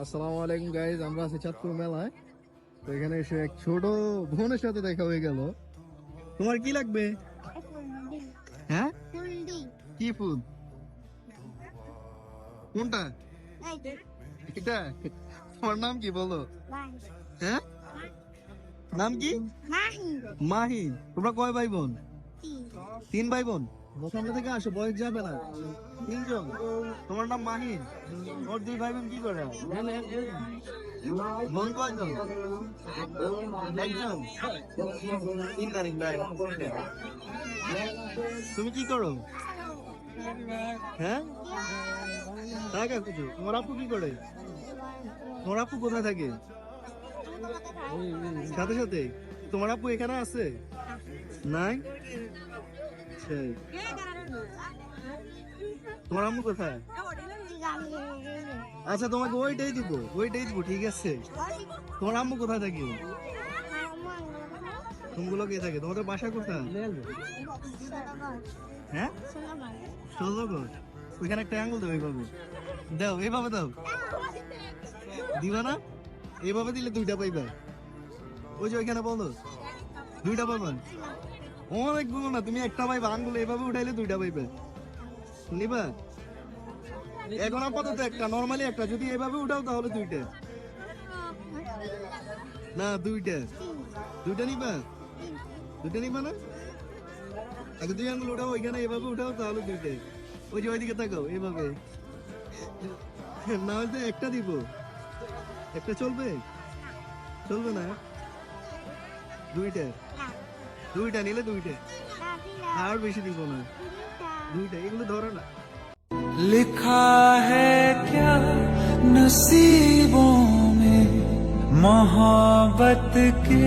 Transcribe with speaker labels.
Speaker 1: আসসালামু আলাইকুম গাইজ, আমরা আছি চাঁদপুর মেলায়। তো এখানে এসে এক ছোট বোনের সাথে দেখা হয়ে গেল। তোমার কি লাগবে? হ্যাঁ, কি ফুল? কোনটা? এটা? তোমার নাম কি বলো? হ্যাঁ, নাম কি? মাহিন। তোমরা কয় ভাই বোন? 3 ভাই বোন। সামনে থেকে আসো, বয়স যাবে না। 3 জন। তোমার নাম মাহিন। ওর 2 ভাই বোন কি করে? বোন কয়জন? একজন। 3 তারিখ ভাই। তুমি কি করো? হ্যাঁ, টাকা কিছু। তোমার আপু কি করে? তোমার আপু কোথায় থাকে? সাথে সাথে। তোমার আপু এখানে আছে? নাই। সেই। তোমার আম্মু কোথায়? আচ্ছা, তোমাকে ওইটাই দিব, ঠিক আছে। তোমার আম্মু কোথায় থাকে? তুমগুলো কে থাকে? তোমাদের বাসা কোথায়? হ্যাঁ, ষোলগড়। ওইখানে একটা আঙ্গুল দেবো, এইভাবে দাও, এইভাবে দাও। দিবা না? এইভাবে দিলে 2টা পাইবা। ওই যে ওইখানে বলো 2টা পাইবা। অনেকগুলো না, তুমি একটা পাইবা। আঙ্গুল এইভাবে উঠাইলে 2টা পাইবে। নিবা? এখন আপাতত একটা, নর্মালি একটা। যদি এভাবে উঠাও তাহলে 2টা। না, 2টা। 2টা নিবা? 2টা নিবা না? আগে 2 আঙ্গুল উঠাও, ওইখানে এভাবে উঠাও তাহলে 2টা। ওই যে ওইদিকে তাকাও, এইভাবে। না হলে একটা দিব। একটা চলবে? চলবে না? 2টা। 2টা নিলে 2টা। আর বেশি দিব না। 2টা। এগুলো ধরো না।
Speaker 2: लिखा है क्या नसीबों में मोहब्बत के